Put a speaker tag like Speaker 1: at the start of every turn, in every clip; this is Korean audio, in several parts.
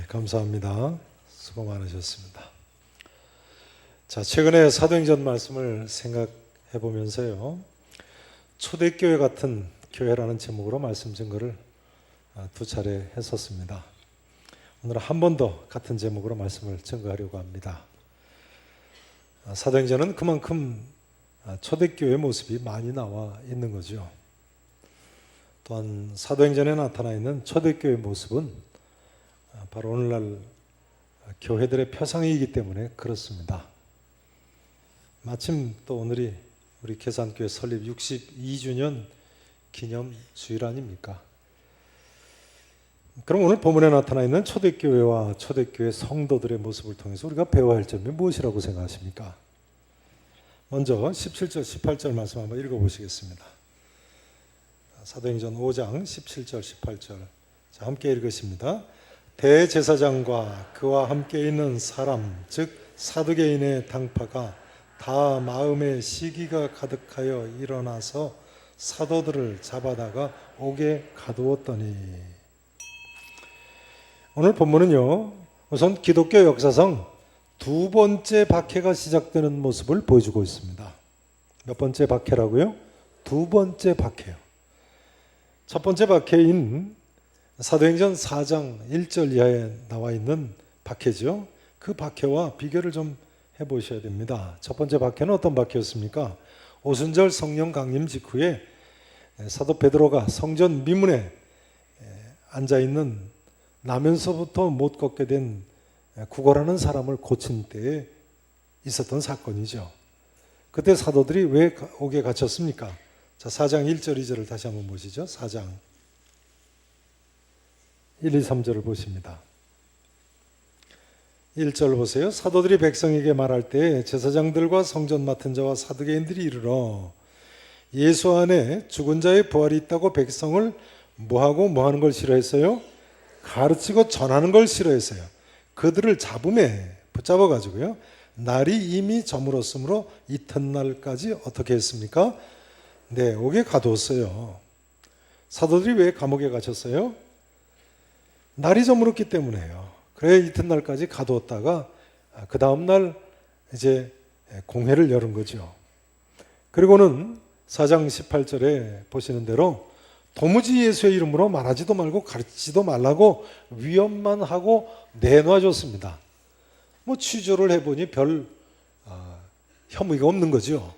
Speaker 1: 감사합니다. 수고 많으셨습니다. 자, 최근에 사도행전 말씀을 생각해 보면서요, 초대교회 같은 교회라는 제목으로 말씀 증거를 두 차례 했었습니다. 오늘 한 번 더 같은 제목으로 말씀을 증거하려고 합니다. 사도행전은 그만큼 초대교회의 모습이 많이 나와 있는 거죠. 또한 사도행전에 나타나 있는 초대교회의 모습은 바로 오늘날 교회들의 표상이기 때문에 그렇습니다. 마침 또 오늘이 우리 계산교회 설립 62주년 기념 주일 아닙니까? 그럼 오늘 본문에 나타나 있는 초대교회와 초대교회 성도들의 모습을 통해서 우리가 배워야 할 점이 무엇이라고 생각하십니까? 먼저 17절, 18절 말씀 한번 읽어보시겠습니다. 사도행전 5장 17절, 18절. 자, 함께 읽으십니다. 대제사장과 그와 함께 있는 사람, 즉 사두개인의 당파가 다 마음에 시기가 가득하여 일어나서 사도들을 잡아다가 옥에 가두었더니. 오늘 본문은요, 우선 기독교 역사상 두 번째 박해가 시작되는 모습을 보여주고 있습니다. 몇 번째 박해라고요? 두 번째 박해요. 첫 번째 박해인 사도행전 4장 1절 이하에 나와 있는 박해죠. 그 박해와 비교를 좀 해보셔야 됩니다. 첫 번째 박해는 어떤 박해였습니까? 오순절 성령 강림 직후에 사도 베드로가 성전 미문에 앉아있는 나면서부터 못 걷게 된 구걸하는 사람을 고친 때에 있었던 사건이죠. 그때 사도들이 왜 옥에 갇혔습니까? 자, 4장 1절 2절을 다시 한번 보시죠. 4장 1, 2, 3절을 보십니다. 1절 보세요. 사도들이 백성에게 말할 때 제사장들과 성전 맡은 자와 사두개인들이 이르러 예수 안에 죽은 자의 부활이 있다고 백성을 뭐하고 뭐하는 걸 싫어했어요? 가르치고 전하는 걸 싫어했어요. 그들을 잡음에 붙잡아 가지고요, 날이 이미 저물었으므로 이튿날까지 어떻게 했습니까? 네, 옥에 가두었어요. 사도들이 왜 감옥에 갇혔어요? 날이 저물었기 때문에요. 그래 이튿날까지 가두었다가 그 다음날 이제 공회를 열은 거죠. 그리고는 4장 18절에 보시는 대로 도무지 예수의 이름으로 말하지도 말고 가르치지도 말라고 위협만 하고 내놔줬습니다. 뭐 취조를 해보니 별 혐의가 없는 거죠.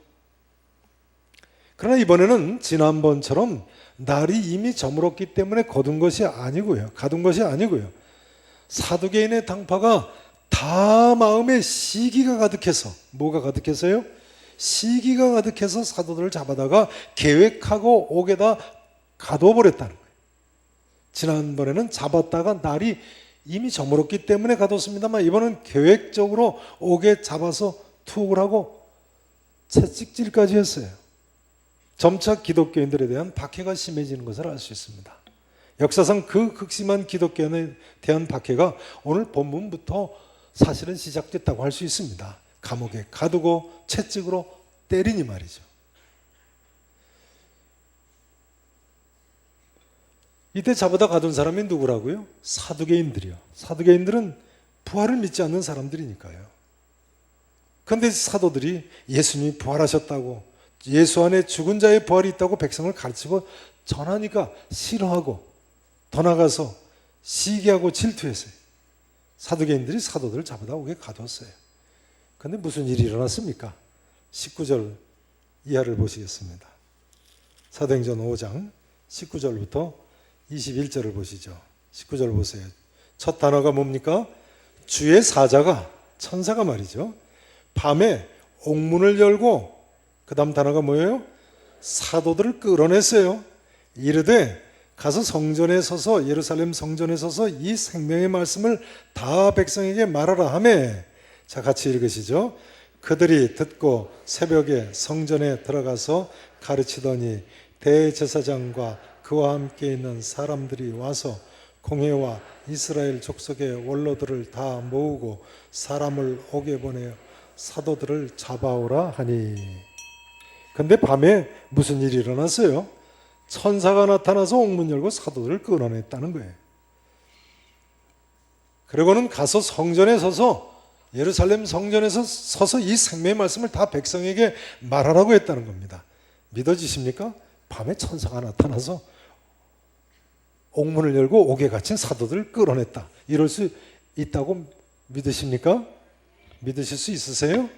Speaker 1: 그러나 이번에는 지난번처럼 날이 이미 저물었기 때문에 가둔 것이 아니고요. 사두개인의 당파가 다 마음에 시기가 가득해서, 뭐가 가득해서요? 시기가 가득해서 사도들을 잡아다가 계획하고 옥에다 가둬버렸다는 거예요. 지난번에는 잡았다가 날이 이미 저물었기 때문에 가뒀습니다만 이번은 계획적으로 옥에 잡아서 투옥을 하고 채찍질까지 했어요. 점차 기독교인들에 대한 박해가 심해지는 것을 알 수 있습니다. 역사상 그 극심한 기독교인에 대한 박해가 오늘 본문부터 사실은 시작됐다고 할 수 있습니다. 감옥에 가두고 채찍으로 때리니 말이죠. 이때 잡아다 가둔 사람이 누구라고요? 사두개인들이요. 사두개인들은 부활을 믿지 않는 사람들이니까요. 그런데 사도들이 예수님이 부활하셨다고, 예수 안에 죽은 자의 부활이 있다고 백성을 가르치고 전하니까 싫어하고 더 나가서 시기하고 질투했어요. 사두개인들이 사도들을 잡아다 옥에 가뒀어요. 그런데 무슨 일이 일어났습니까? 19절 이하를 보시겠습니다. 사도행전 5장 19절부터 21절을 보시죠. 19절 보세요. 첫 단어가 뭡니까? 주의 사자가, 천사가 말이죠, 밤에 옥문을 열고, 그 다음 단어가 뭐예요? 사도들을 끌어냈어요. 이르되 가서 성전에 서서, 예루살렘 성전에 서서 이 생명의 말씀을 다 백성에게 말하라 하매. 자, 같이 읽으시죠. 그들이 듣고 새벽에 성전에 들어가서 가르치더니 대제사장과 그와 함께 있는 사람들이 와서 공회와 이스라엘 족속의 원로들을 다 모으고 사람을 옥에 보내어 사도들을 잡아오라 하니. 근데 밤에 무슨 일이 일어났어요? 천사가 나타나서 옥문 열고 사도들을 끌어냈다는 거예요. 그리고는 가서 성전에 서서 예루살렘 성전에서 서서 이 생명의 말씀을 다 백성에게 말하라고 했다는 겁니다. 믿어지십니까? 밤에 천사가 나타나서 옥문을 열고 옥에 갇힌 사도들을 끌어냈다. 이럴 수 있다고 믿으십니까? 믿으실 수 있으세요?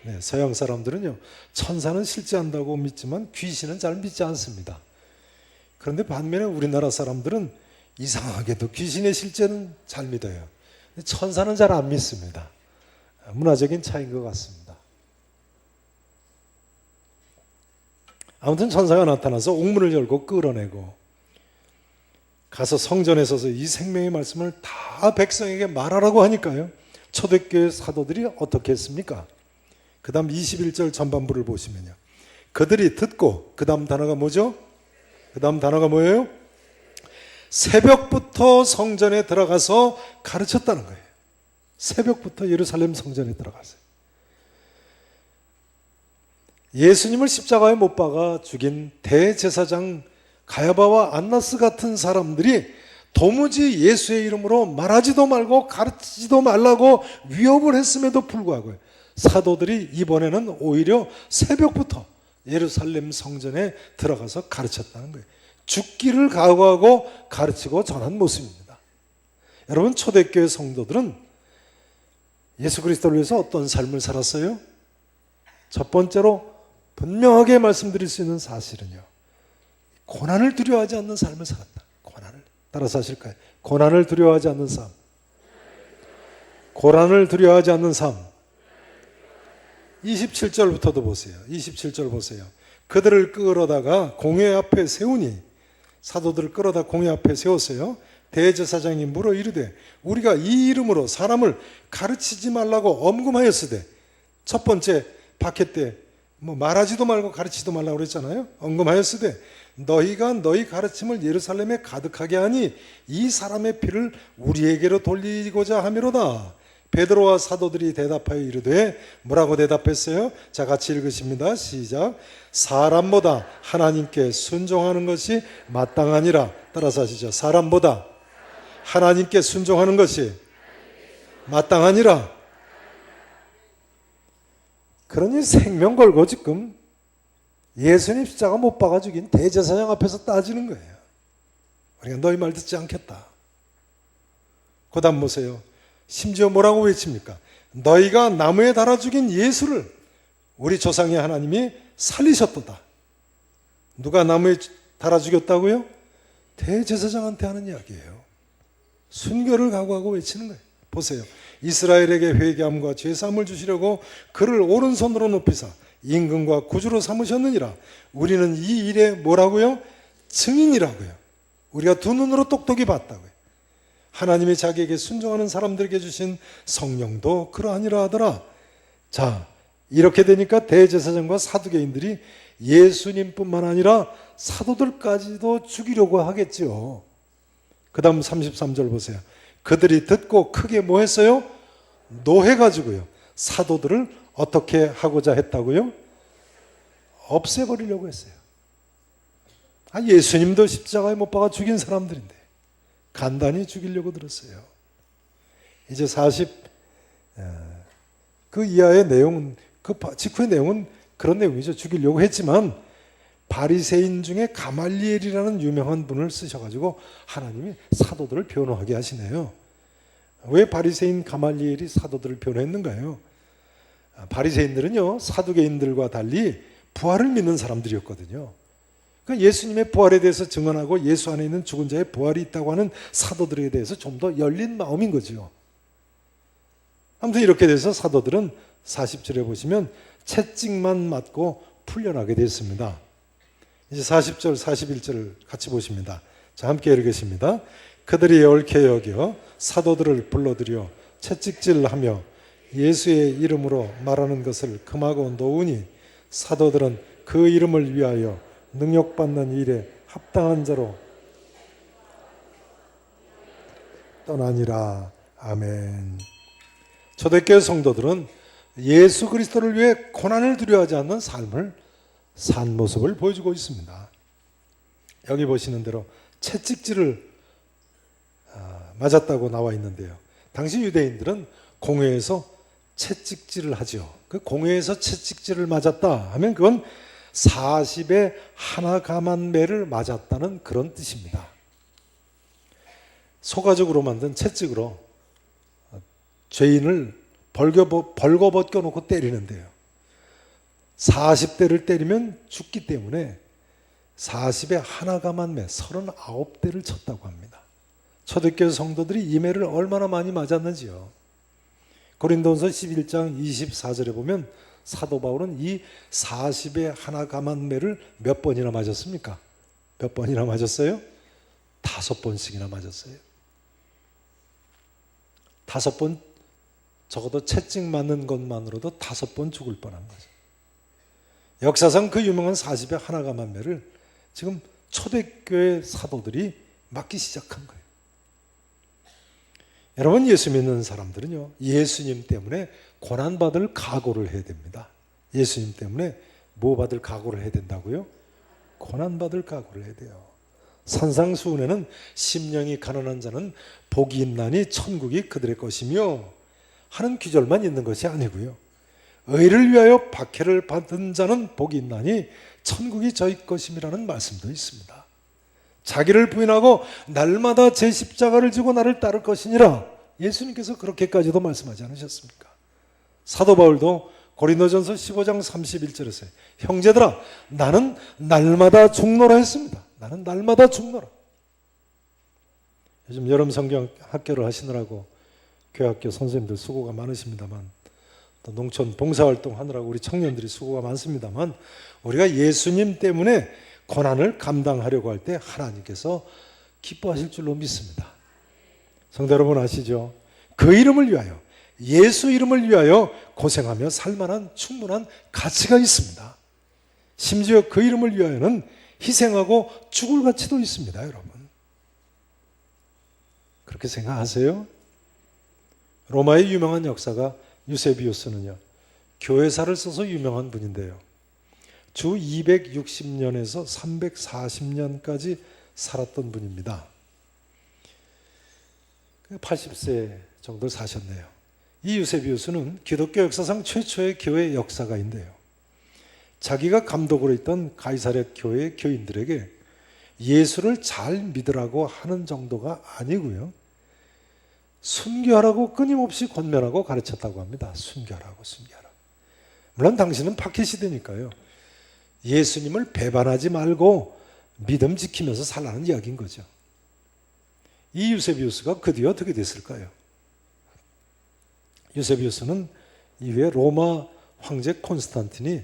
Speaker 1: 네, 서양 사람들은요, 천사는 실제한다고 믿지만 귀신은 잘 믿지 않습니다. 그런데 반면에 우리나라 사람들은 이상하게도 귀신의 실제는 잘 믿어요. 천사는 잘 안 믿습니다. 문화적인 차이인 것 같습니다. 아무튼 천사가 나타나서 옥문을 열고 끌어내고 가서 성전에 서서 이 생명의 말씀을 다 백성에게 말하라고 하니까요, 초대교회 사도들이 어떻게 했습니까? 그 다음 21절 전반부를 보시면요, 그들이 듣고, 그 다음 단어가 뭐죠? 그 다음 단어가 뭐예요? 새벽부터 성전에 들어가서 가르쳤다는 거예요. 새벽부터 예루살렘 성전에 들어갔어요. 예수님을 십자가에 못 박아 죽인 대제사장 가야바와 안나스 같은 사람들이 도무지 예수의 이름으로 말하지도 말고 가르치지도 말라고 위협을 했음에도 불구하고 사도들이 이번에는 오히려 새벽부터 예루살렘 성전에 들어가서 가르쳤다는 거예요. 죽기를 각오하고 가르치고 전한 모습입니다. 여러분, 초대교회 성도들은 예수 그리스도를 위해서 어떤 삶을 살았어요? 첫 번째로 분명하게 말씀드릴 수 있는 사실은요, 고난을 두려워하지 않는 삶을 살았다. 고난을 따라서 하실까요? 고난을 두려워하지 않는 삶. 고난을 두려워하지 않는 삶. 27절부터도 보세요. 27절 보세요. 그들을 끌어다가 공회 앞에 세우니, 사도들을 끌어다 공회 앞에 세웠어요. 대제사장이 물어 이르되 우리가 이 이름으로 사람을 가르치지 말라고 엄금하였으되, 첫 번째 박해 때 말하지도 말고 가르치지도 말라고 그랬잖아요. 엄금하였으되 너희가 너희 가르침을 예루살렘에 가득하게 하니 이 사람의 피를 우리에게로 돌리고자 하미로다. 베드로와 사도들이 대답하여 이르되, 뭐라고 대답했어요? 자, 같이 읽으십니다. 시작. 사람보다 하나님께 순종하는 것이 마땅하니라. 따라서 하시죠. 사람보다 하나님께 순종하는 것이 마땅하니라. 그러니 생명 걸고 지금 예수님 십자가 못 박아 죽인 대제사장 앞에서 따지는 거예요. 우리가 너희 말 듣지 않겠다. 그 다음 보세요. 심지어 뭐라고 외칩니까? 너희가 나무에 달아 죽인 예수를 우리 조상의 하나님이 살리셨도다. 누가 나무에 달아 죽였다고요? 대제사장한테 하는 이야기예요. 순교를 각오하고 외치는 거예요. 보세요. 이스라엘에게 회개함과 죄사함을 주시려고 그를 오른손으로 높이사 임금과 구주로 삼으셨느니라. 우리는 이 일에 뭐라고요? 증인이라고요. 우리가 두 눈으로 똑똑히 봤다고요. 하나님이 자기에게 순종하는 사람들에게 주신 성령도 그러하니라 하더라. 자, 이렇게 되니까 대제사장과 사두개인들이 예수님뿐만 아니라 사도들까지도 죽이려고 하겠죠. 그 다음 33절 보세요. 그들이 듣고 크게 뭐 했어요? 노해가지고요, 사도들을 어떻게 하고자 했다고요? 없애버리려고 했어요. 예수님도 십자가에 못 박아 죽인 사람들인데 간단히 죽이려고 들었어요. 이제 그 이하의 내용은, 그 직후의 내용은 그런 내용이죠. 죽이려고 했지만 바리새인 중에 가말리엘이라는 유명한 분을 쓰셔가지고 하나님이 사도들을 변호하게 하시네요. 왜 바리새인 가말리엘이 사도들을 변호했는가요? 바리새인들은요, 사두개인들과 달리 부활을 믿는 사람들이었거든요. 그러니까 예수님의 부활에 대해서 증언하고 예수 안에 있는 죽은 자의 부활이 있다고 하는 사도들에 대해서 좀 더 열린 마음인 거죠. 아무튼 이렇게 돼서 사도들은 40절에 보시면 채찍만 맞고 풀려나게 됐습니다. 이제 40절, 41절을 같이 보십니다. 자, 함께 읽으십니다. 그들이 옳게 여겨 사도들을 불러들여 채찍질하며 예수의 이름으로 말하는 것을 금하고 놓으니 사도들은 그 이름을 위하여 능력받는 일에 합당한 자로 떠나니라. 아멘. 초대교회 성도들은 예수 그리스도를 위해 고난을 두려워하지 않는 삶을 산 모습을 보여주고 있습니다. 여기 보시는 대로 채찍질을 맞았다고 나와 있는데요. 당시 유대인들은 공회에서 채찍질을 하죠. 그 공회에서 채찍질을 맞았다 하면 그건 40의 하나 감한 매를 맞았다는 그런 뜻입니다. 소가죽으로 만든 채찍으로 죄인을 벌거벗겨 놓고 때리는데요. 40대를 때리면 죽기 때문에 40의 하나 감한 매 39대를 쳤다고 합니다. 초대교회 성도들이 이 매를 얼마나 많이 맞았는지요. 고린도전서 11장 24절에 보면 사도 바울은 이 40의 하나 감한 매를 몇 번이나 맞았습니까? 몇 번이나 맞았어요? 5번씩이나 맞았어요. 5번, 적어도 채찍 맞는 것만으로도 5번 죽을 뻔한 거죠. 역사상 그 유명한 40의 하나 감한 매를 지금 초대교회 사도들이 맞기 시작한 거예요. 여러분, 예수 믿는 사람들은요, 예수님 때문에 고난받을 각오를 해야 됩니다. 예수님 때문에 뭐 받을 각오를 해야 된다고요? 고난받을 각오를 해야 돼요. 산상수훈에는 심령이 가난한 자는 복이 있나니 천국이 그들의 것이며 하는 귀절만 있는 것이 아니고요. 의를 위하여 박해를 받은 자는 복이 있나니 천국이 저희 것임이라는 말씀도 있습니다. 자기를 부인하고 날마다 제 십자가를 지고 나를 따를 것이니라. 예수님께서 그렇게까지도 말씀하지 않으셨습니까? 사도 바울도 고린도전서 15장 31절에서 형제들아 나는 날마다 죽노라 했습니다. 나는 날마다 죽노라. 요즘 여름 성경 학교를 하시느라고 교회학교 선생님들 수고가 많으십니다만, 또 농촌 봉사활동 하느라고 우리 청년들이 수고가 많습니다만, 우리가 예수님 때문에 고난을 감당하려고 할 때 하나님께서 기뻐하실 줄로 믿습니다. 성도 여러분 아시죠? 그 이름을 위하여, 예수 이름을 위하여 고생하며 살만한 충분한 가치가 있습니다. 심지어 그 이름을 위하여는 희생하고 죽을 가치도 있습니다. 여러분, 그렇게 생각하세요? 로마의 유명한 역사가 유세비우스는요, 교회사를 써서 유명한 분인데요, 주 260년에서 340년까지 살았던 분입니다. 80세 정도 사셨네요. 이 유세비우스는 기독교 역사상 최초의 교회 역사가인데요, 자기가 감독으로 있던 가이사랴 교회 교인들에게 예수를 잘 믿으라고 하는 정도가 아니고요, 순교하라고 끊임없이 권면하고 가르쳤다고 합니다. 순교하라고, 순교하라고. 물론 당시는 박해 시대니까요, 예수님을 배반하지 말고 믿음 지키면서 살라는 이야기인 거죠. 이 유세비우스가 그 뒤에 어떻게 됐을까요? 유세비우스는 이후에 로마 황제 콘스탄틴이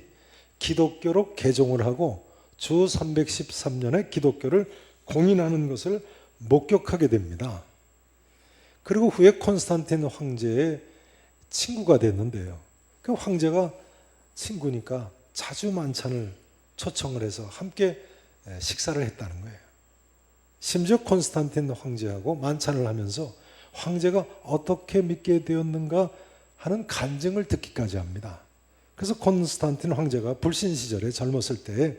Speaker 1: 기독교로 개종을 하고 주 313년에 기독교를 공인하는 것을 목격하게 됩니다. 그리고 후에 콘스탄틴 황제의 친구가 됐는데요, 그 황제가 친구니까 자주 만찬을 초청을 해서 함께 식사를 했다는 거예요. 심지어 콘스탄틴 황제하고 만찬을 하면서 황제가 어떻게 믿게 되었는가 하는 간증을 듣기까지 합니다. 그래서 콘스탄틴 황제가 불신 시절에 젊었을 때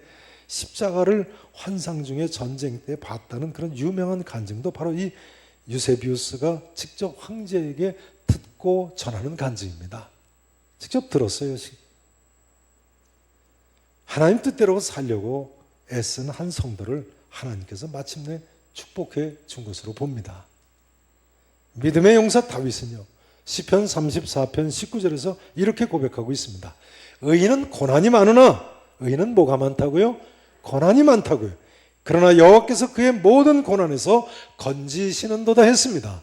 Speaker 1: 십자가를 환상 중에 전쟁 때 봤다는 그런 유명한 간증도 바로 이 유세비우스가 직접 황제에게 듣고 전하는 간증입니다. 직접 들었어요. 하나님 뜻대로 살려고 애쓴 한 성도를 하나님께서 마침내 축복해 준 것으로 봅니다. 믿음의 용사 다윗은요, 시편 34편 19절에서 이렇게 고백하고 있습니다. 의인은 고난이 많으나, 의인은 뭐가 많다고요? 고난이 많다고요. 그러나 여호와께서 그의 모든 고난에서 건지시는도다 했습니다.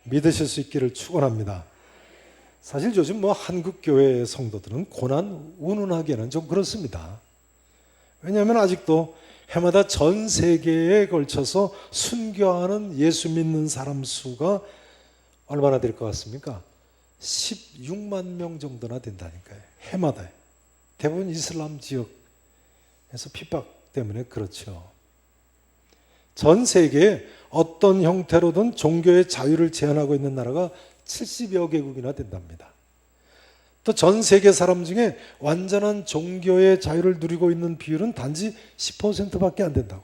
Speaker 1: 믿으실 수 있기를 축원합니다. 사실 요즘 한국 교회 성도들은 고난 운운하기에는 좀 그렇습니다. 왜냐하면 아직도 해마다 전 세계에 걸쳐서 순교하는 예수 믿는 사람 수가 얼마나 될 것 같습니까? 16만 명 정도나 된다니까요. 해마다. 대부분 이슬람 지역에서 핍박 때문에 그렇죠. 전 세계에 어떤 형태로든 종교의 자유를 제한하고 있는 나라가 70여 개국이나 된답니다. 또 전 세계 사람 중에 완전한 종교의 자유를 누리고 있는 비율은 단지 10%밖에 안 된다고.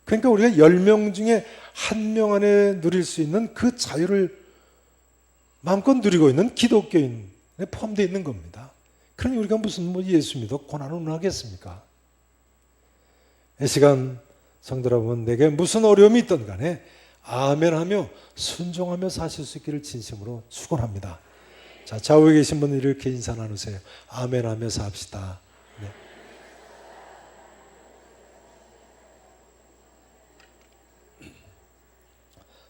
Speaker 1: 그러니까 우리가 10명 중에 1명 안에 누릴 수 있는 그 자유를 마음껏 누리고 있는 기독교인에 포함되어 있는 겁니다. 그러니 우리가 무슨 예수 믿어 고난을 운하겠습니까? 이 시간 성도 여러분, 내게 무슨 어려움이 있든 간에 아멘하며 순종하며 사실 수 있기를 진심으로 축원합니다. 자, 좌우에 계신 분들 이렇게 인사 나누세요. 아멘하며 삽시다. 네.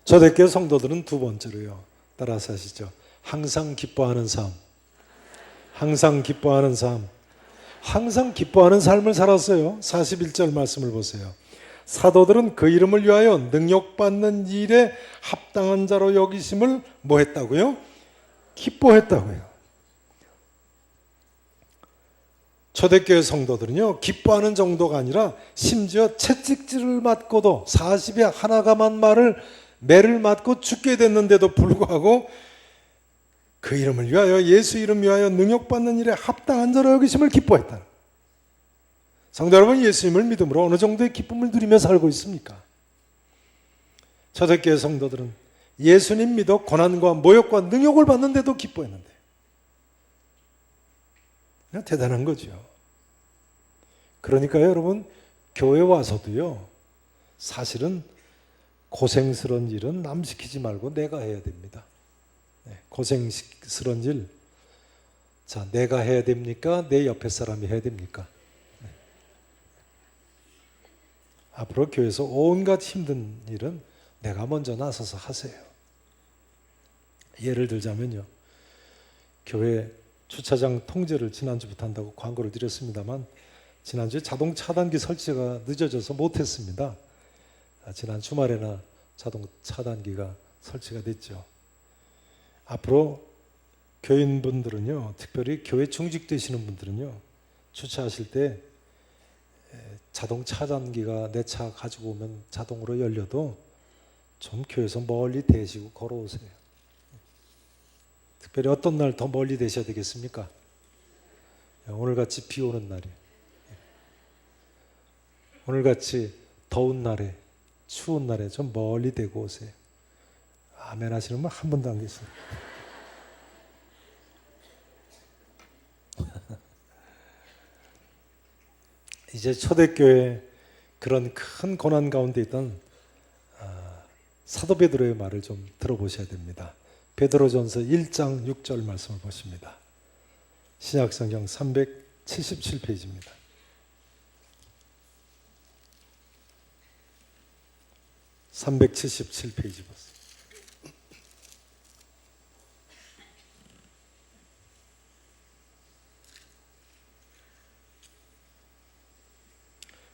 Speaker 1: 초대교회 성도들은 두 번째로요, 따라서 하시죠. 항상 기뻐하는 삶. 항상 기뻐하는 삶. 항상 기뻐하는 삶을 살았어요. 41절 말씀을 보세요. 사도들은 그 이름을 위하여 능력받는 일에 합당한 자로 여기심을 뭐 했다고요? 기뻐했다고요. 초대교회 성도들은요, 기뻐하는 정도가 아니라 심지어 채찍질을 맞고도 40에 하나가만 매를 맞고 죽게 됐는데도 불구하고 그 이름을 위하여, 예수 이름 위하여 능력받는 일에 합당한 자로 여기심을 기뻐했다. 성도 여러분, 예수님을 믿음으로 어느 정도의 기쁨을 누리며 살고 있습니까? 초대교회 성도들은 예수님 믿어 고난과 모욕과 능욕을 받는데도 기뻐했는데, 대단한 거죠. 그러니까요, 여러분, 교회 와서도요, 사실은 고생스러운 일은 남 시키지 말고 내가 해야 됩니다. 고생스러운 일, 자, 내가 해야 됩니까? 내 옆에 사람이 해야 됩니까? 앞으로 교회에서 온갖 힘든 일은 내가 먼저 나서서 하세요. 예를 들자면요, 교회 주차장 통제를 지난주부터 한다고 광고를 드렸습니다만, 지난주에 자동 차단기 설치가 늦어져서 못했습니다. 지난 주말에나 자동 차단기가 설치가 됐죠. 앞으로 교인분들은요, 특별히 교회 중직되시는 분들은요, 주차하실 때 자동 차단기가 내 차 가지고 오면 자동으로 열려도 좀 교회에서 멀리 대시고 걸어오세요. 특별히 어떤 날 더 멀리 대셔야 되겠습니까? 오늘같이 비 오는 날에, 오늘같이 더운 날에, 추운 날에 좀 멀리 대고 오세요. 아멘 하시는 분 한 분도 안 계세요. 이제 초대교회 그런 큰 고난 가운데 있던 사도 베드로의 말을 좀 들어보셔야 됩니다. 베드로전서 1장 6절 말씀을 보십니다. 신약성경 377페이지입니다. (377페이지) 보세요.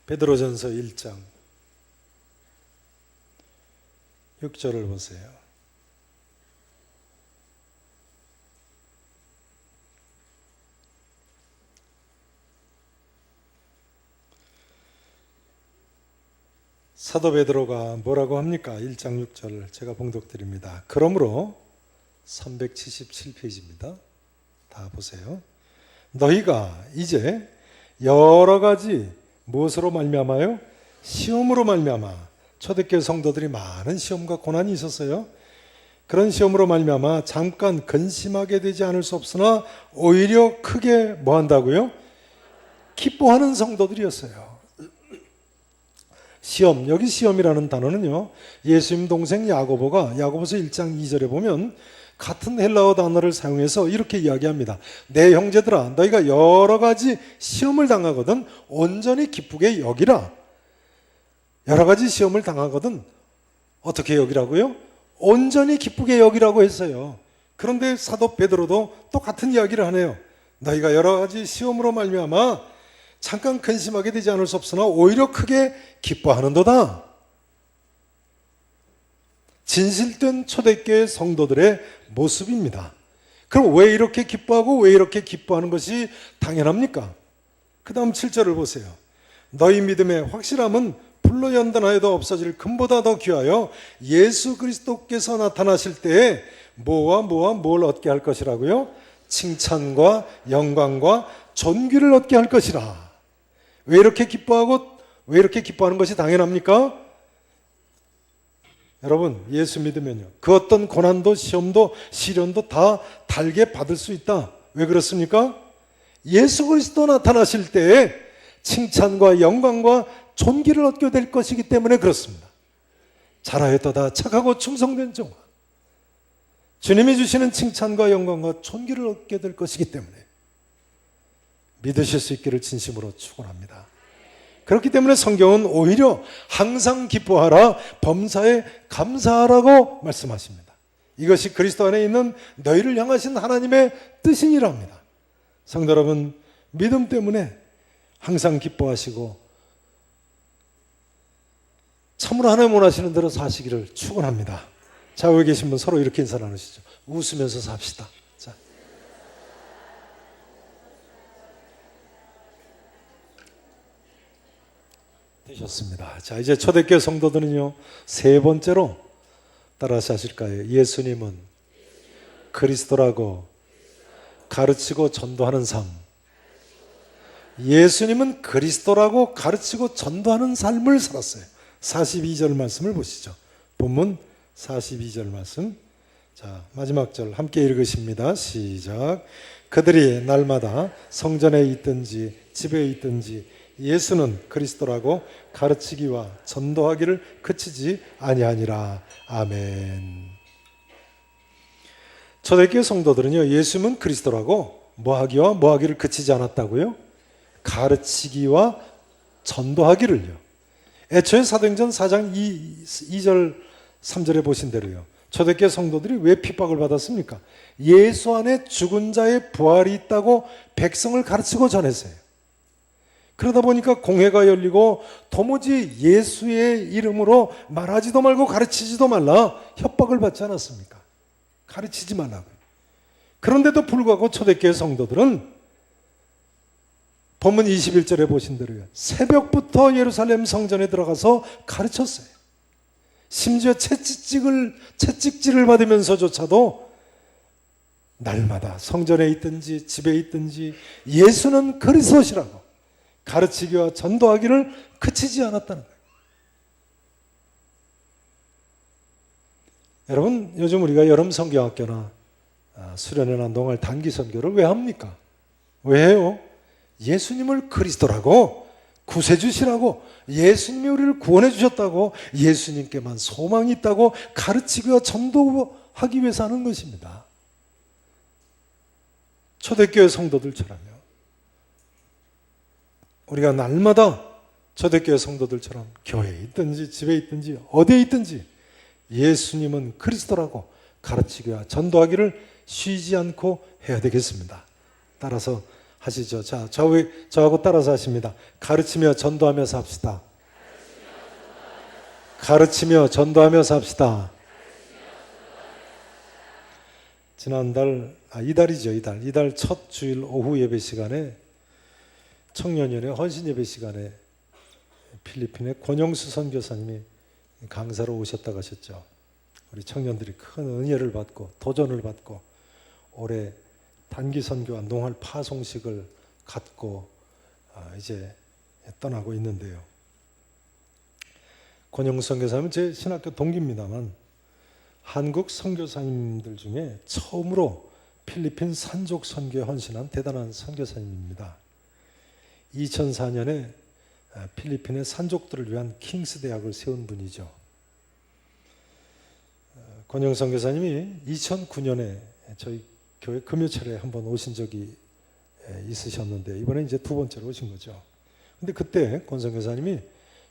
Speaker 1: 베드로전서 1장 6절을 보세요. 사도 베드로가 뭐라고 합니까? 1장 6절 제가 봉독드립니다. 그러므로 377페이지입니다. 다 보세요. 너희가 이제 여러 가지 무엇으로 말미암아요? 시험으로 말미암아. 초대교회 성도들이 많은 시험과 고난이 있었어요. 그런 시험으로 말미암아 잠깐 근심하게 되지 않을 수 없으나 오히려 크게 뭐 한다고요? 기뻐하는 성도들이었어요. 시험, 여기 시험이라는 단어는요, 예수님 동생 야고보가 야고보서 1장 2절에 보면 같은 헬라어 단어를 사용해서 이렇게 이야기합니다. 내 형제들아, 너희가 여러 가지 시험을 당하거든 온전히 기쁘게 여기라. 여러 가지 시험을 당하거든 어떻게 여기라고요? 온전히 기쁘게 여기라고 했어요. 그런데 사도 베드로도 똑같은 이야기를 하네요. 너희가 여러 가지 시험으로 말미암아 잠깐 근심하게 되지 않을 수 없으나 오히려 크게 기뻐하는도다. 진실된 초대교회 성도들의 모습입니다. 그럼 왜 이렇게 기뻐하고 왜 이렇게 기뻐하는 것이 당연합니까? 그 다음 7절을 보세요. 너희 믿음의 확실함은 불로 연단하여도 없어질 금보다 더 귀하여 예수 그리스도께서 나타나실 때에 뭐와 뭘 얻게 할 것이라고요? 칭찬과 영광과 존귀를 얻게 할 것이라. 왜 이렇게 기뻐하고 왜 이렇게 기뻐하는 것이 당연합니까? 여러분, 예수 믿으면요, 그 어떤 고난도 시험도 시련도 다 달게 받을 수 있다. 왜 그렇습니까? 예수 그리스도 나타나실 때에 칭찬과 영광과 존귀를 얻게 될 것이기 때문에 그렇습니다. 잘하였도다 착하고 충성된 종아. 주님이 주시는 칭찬과 영광과 존귀를 얻게 될 것이기 때문에 믿으실 수 있기를 진심으로 축원합니다. 그렇기 때문에 성경은 오히려 항상 기뻐하라, 범사에 감사하라고 말씀하십니다. 이것이 그리스도 안에 있는 너희를 향하신 하나님의 뜻이니랍니다. 성도 여러분, 믿음 때문에 항상 기뻐하시고 참으로 하나님 원하시는 대로 사시기를 축원합니다. 자, 여기 계신 분 서로 이렇게 인사 나누시죠. 웃으면서 삽시다. 자. 되셨습니다. 자, 이제 초대교회 성도들은요, 세 번째로 따라서 하실까요? 예수님은 그리스도라고 가르치고 전도하는 삶. 예수님은 그리스도라고 가르치고 전도하는 삶을 살았어요. 42절 말씀을 보시죠. 본문 42절 말씀. 자, 마지막 절 함께 읽으십니다. 시작. 그들이 날마다 성전에 있든지 집에 있든지 예수는 그리스도라고 가르치기와 전도하기를 그치지 아니하니라. 아멘. 초대교회 성도들은요, 예수님은 그리스도라고 뭐하기와 뭐하기를 그치지 않았다고요? 가르치기와 전도하기를요. 애초에 사도행전 4장 2절 3절에 보신 대로요, 초대교회 성도들이 왜 핍박을 받았습니까? 예수 안에 죽은 자의 부활이 있다고 백성을 가르치고 전했어요. 그러다 보니까 공회가 열리고 도무지 예수의 이름으로 말하지도 말고 가르치지도 말라 협박을 받지 않았습니까? 가르치지 말라고요. 그런데도 불구하고 초대교회 성도들은 본문 21절에 보신 대로요, 새벽부터 예루살렘 성전에 들어가서 가르쳤어요. 심지어 채찍질을 받으면서조차도 날마다 성전에 있든지 집에 있든지 예수는 그리스도시라고 가르치기와 전도하기를 그치지 않았다는 거예요. 여러분, 요즘 우리가 여름 선교학교나 수련회나 농활 단기 선교를 왜 합니까? 왜 해요? 예수님을 그리스도라고, 구세주시라고, 예수님이 우리를 구원해 주셨다고, 예수님께만 소망이 있다고 가르치기와 전도하기 위해서 하는 것입니다. 초대교회 성도들처럼요, 우리가 날마다 초대교회 성도들처럼 교회에 있든지 집에 있든지 어디에 있든지 예수님은 그리스도라고 가르치기와 전도하기를 쉬지 않고 해야 되겠습니다. 따라서 하시죠. 자, 저하고 따라서 하십니다. 가르치며 전도하며 삽시다. 가르치며 전도하며 삽시다. 지난달, 이달 첫 주일 오후 예배 시간에 청년연회 헌신 예배 시간에 필리핀의 권영수 선교사님이 강사로 오셨다고 하셨죠. 우리 청년들이 큰 은혜를 받고 도전을 받고 올해 단기 선교와 농활 파송식을 갖고 이제 떠나고 있는데요. 권영수 선교사님은 제 신학교 동기입니다만 한국 선교사님들 중에 처음으로 필리핀 산족 선교에 헌신한 대단한 선교사님입니다. 2004년에 필리핀의 산족들을 위한 킹스 대학을 세운 분이죠. 권영수 선교사님이 2009년에 저희 교회 금요철에 한번 오신 적이 있으셨는데 이번에 이제 두 번째로 오신 거죠. 근데 그때 권 선교사님이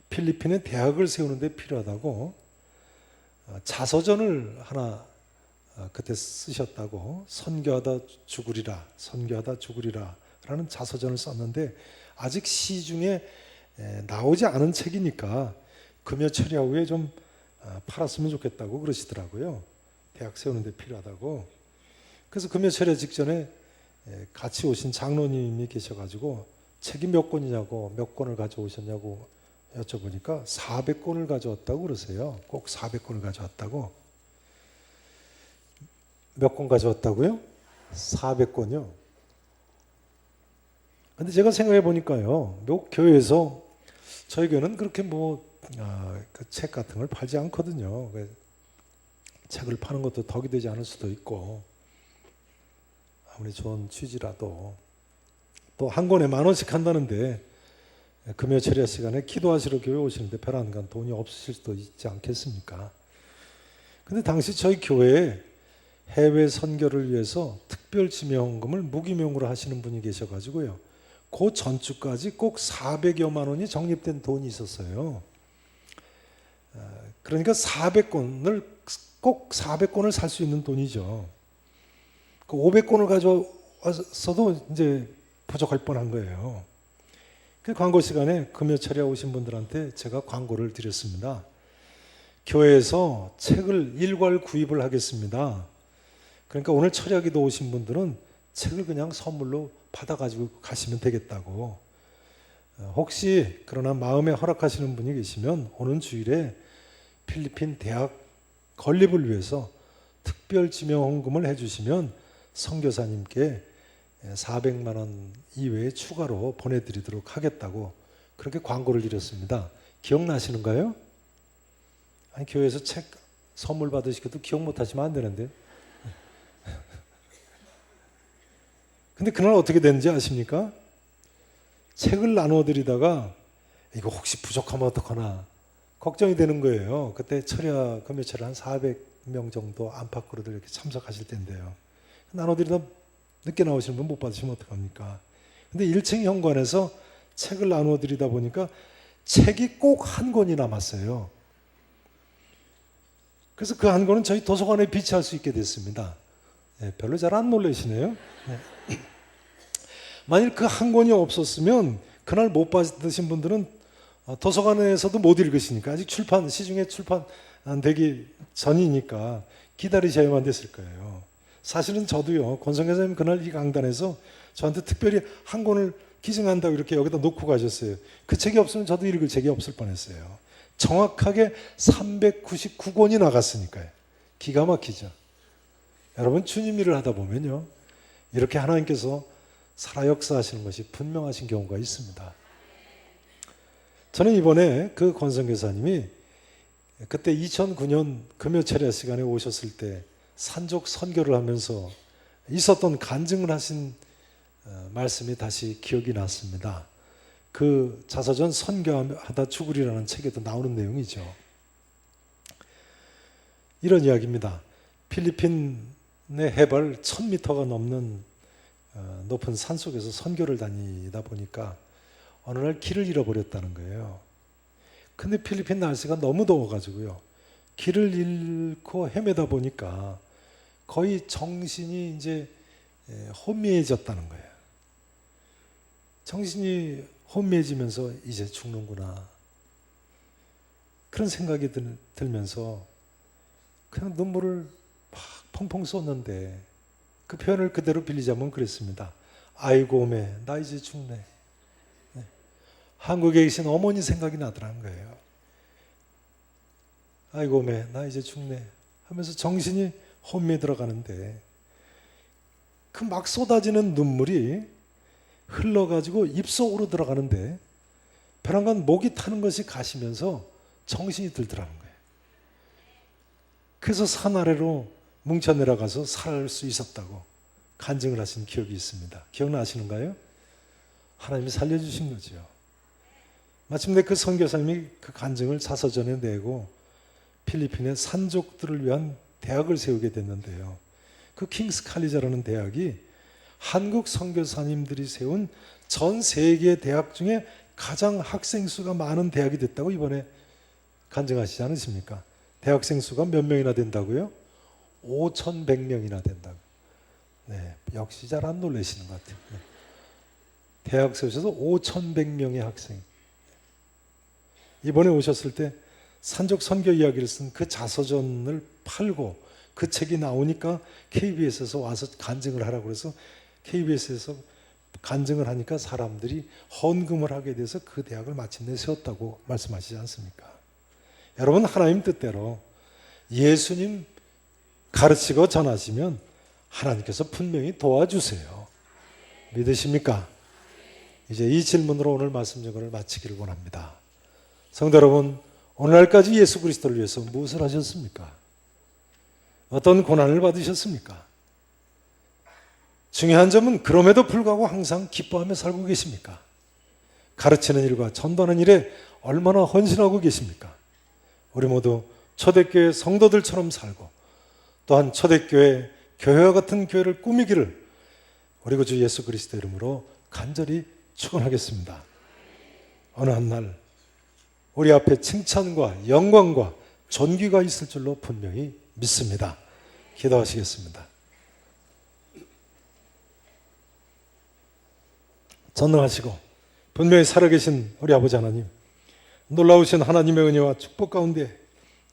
Speaker 1: 필리핀에 대학을 세우는 데 필요하다고 자서전을 하나 그때 쓰셨다고, 선교하다 죽으리라 라는 자서전을 썼는데 아직 시중에 나오지 않은 책이니까 금요철야 후에 좀 팔았으면 좋겠다고 그러시더라고요. 대학 세우는 데 필요하다고. 그래서 금요철야 직전에 같이 오신 장로님이 계셔가지고 책이 몇 권이냐고, 몇 권을 가져오셨냐고 여쭤보니까 400권을 가져왔다고 그러세요. 꼭 400권을 가져왔다고. 몇 권 가져왔다고요? 400권이요. 근데 제가 생각해 보니까요, 몇 교회에서 저희 교회는 그렇게 그 책 같은 걸 팔지 않거든요. 책을 파는 것도 덕이 되지 않을 수도 있고, 아무리 좋은 취지라도 또 한 권에 10,000원씩 한다는데 금요 철야 시간에 기도하시러 교회 오시는데 별안간 돈이 없으실 수도 있지 않겠습니까? 근데 당시 저희 교회에 해외 선교를 위해서 특별 지명금을 무기명으로 하시는 분이 계셔가지고요, 그 전주까지 꼭 400여만 원이 적립된 돈이 있었어요. 그러니까 400권을 꼭 400권을 살 수 있는 돈이죠. 그 500권을 가져왔어도 이제 부족할 뻔한 거예요. 그 광고 시간에 금요 철야 오신 분들한테 제가 광고를 드렸습니다. 교회에서 책을 일괄 구입을 하겠습니다. 그러니까 오늘 철야기도 오신 분들은 책을 그냥 선물로 받아가지고 가시면 되겠다고. 혹시 그러나 마음에 허락하시는 분이 계시면 오는 주일에 필리핀 대학 건립을 위해서 특별 지명헌금을 해주시면 선교사님께 400만 원 이외에 추가로 보내드리도록 하겠다고 그렇게 광고를 드렸습니다. 기억나시는가요? 아니, 교회에서 책 선물 받으시고도 기억 못하시면 안 되는데. 근데 그날 어떻게 됐는지 아십니까? 책을 나눠드리다가 이거 혹시 부족하면 어떡하나 걱정이 되는 거예요. 그때 철야, 금요 철야 한 400명 정도 안팎으로들 이렇게 참석하실 텐데요. 나눠드리다 늦게 나오시는 분 못 받으시면 어떡합니까? 근데 1층 현관에서 책을 나눠드리다 보니까 책이 꼭 한 권이 남았어요. 그래서 그 한 권은 저희 도서관에 비치할 수 있게 됐습니다. 별로 잘 안 놀라시네요. 만일 그 한 권이 없었으면 그날 못 받으신 분들은 도서관에서도 못 읽으시니까 아직 시중에 출판되기 전이니까 기다리셔야만 됐을 거예요. 사실은 저도요, 권성교사님 그날 이 강단에서 저한테 특별히 한 권을 기증한다고 이렇게 여기다 놓고 가셨어요. 그 책이 없으면 저도 읽을 책이 없을 뻔했어요. 정확하게 399권이 나갔으니까요. 기가 막히죠. 여러분, 주님 일을 하다 보면요, 이렇게 하나님께서 살아 역사하시는 것이 분명하신 경우가 있습니다. 저는 이번에 그 권성교사님이 그때 2009년 금요 철야 시간에 오셨을 때 산족 선교를 하면서 있었던 간증을 하신 말씀이 다시 기억이 났습니다. 그 자서전 선교하다 죽으리라는 책에도 나오는 내용이죠. 이런 이야기입니다. 필리핀의 해발 1000m가 넘는 높은 산 속에서 선교를 다니다 보니까 어느 날 길을 잃어버렸다는 거예요. 근데 필리핀 날씨가 너무 더워가지고요, 길을 잃고 헤매다 보니까 거의 정신이 이제 혼미해졌다는 거예요. 정신이 혼미해지면서 이제 죽는구나, 그런 생각이 들면서 그냥 눈물을 막 펑펑 쏟는데, 그 표현을 그대로 빌리자면 그랬습니다. 아이고 오메 나 이제 죽네. 한국에 계신 어머니 생각이 나더라는 거예요. 아이고 오메 나 이제 죽네 하면서 정신이 혼미에 들어가는데, 그 막 쏟아지는 눈물이 흘러가지고 입속으로 들어가는데 벼랑간 목이 타는 것이 가시면서 정신이 들더라는 거예요. 그래서 산 아래로 뭉쳐 내려가서 살 수 있었다고 간증을 하신 기억이 있습니다. 기억나시는가요? 하나님이 살려주신 거죠. 마침내 그 선교사님이 그 간증을 자서전에 내고 필리핀의 산족들을 위한 대학을 세우게 됐는데요. 그 킹스 칼리자라는 대학이 한국 선교사님들이 세운 전 세계 대학 중에 가장 학생 수가 많은 대학이 됐다고 이번에 간증하시지 않으십니까? 대학생 수가 몇 명이나 된다고요? 5,100명이나 된다고. 네, 역시 잘 안 놀라시는 것 같아요. 네. 대학 세우셔서 5,100명의 학생. 이번에 오셨을 때 산족 선교 이야기를 쓴 그 자서전을 팔고 그 책이 나오니까 KBS에서 와서 간증을 하라고 해서 KBS에서 간증을 하니까 사람들이 헌금을 하게 돼서 그 대학을 마침내 세웠다고 말씀하시지 않습니까? 여러분, 하나님 뜻대로 예수님 가르치고 전하시면 하나님께서 분명히 도와주세요. 믿으십니까? 이제 이 질문으로 오늘 말씀 전을 마치기를 원합니다. 성도 여러분, 오늘날까지 예수 그리스도를 위해서 무엇을 하셨습니까? 어떤 고난을 받으셨습니까? 중요한 점은 그럼에도 불구하고 항상 기뻐하며 살고 계십니까? 가르치는 일과 전도하는 일에 얼마나 헌신하고 계십니까? 우리 모두 초대교회 성도들처럼 살고 또한 초대교회 교회와 같은 교회를 꾸미기를 우리 구주 예수 그리스도 이름으로 간절히 축원하겠습니다. 어느 한 날 우리 앞에 칭찬과 영광과 존귀가 있을 줄로 분명히 믿습니다. 기도하시겠습니다. 전능하시고 분명히 살아계신 우리 아버지 하나님, 놀라우신 하나님의 은혜와 축복 가운데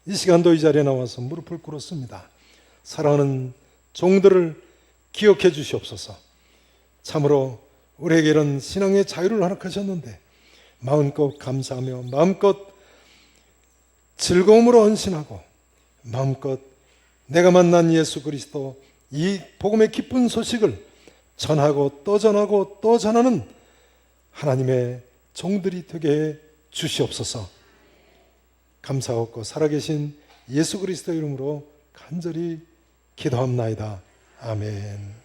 Speaker 1: 이 시간도 이 자리에 나와서 무릎을 꿇었습니다. 사랑하는 종들을 기억해 주시옵소서. 참으로 우리에게 이런 신앙의 자유를 허락하셨는데 마음껏 감사하며 마음껏 즐거움으로 헌신하고 마음껏 내가 만난 예수 그리스도 이 복음의 기쁜 소식을 전하고 또 전하고 또 전하는 하나님의 종들이 되게 해 주시옵소서. 감사하고 살아계신 예수 그리스도 이름으로 간절히 기도합나이다. 아멘.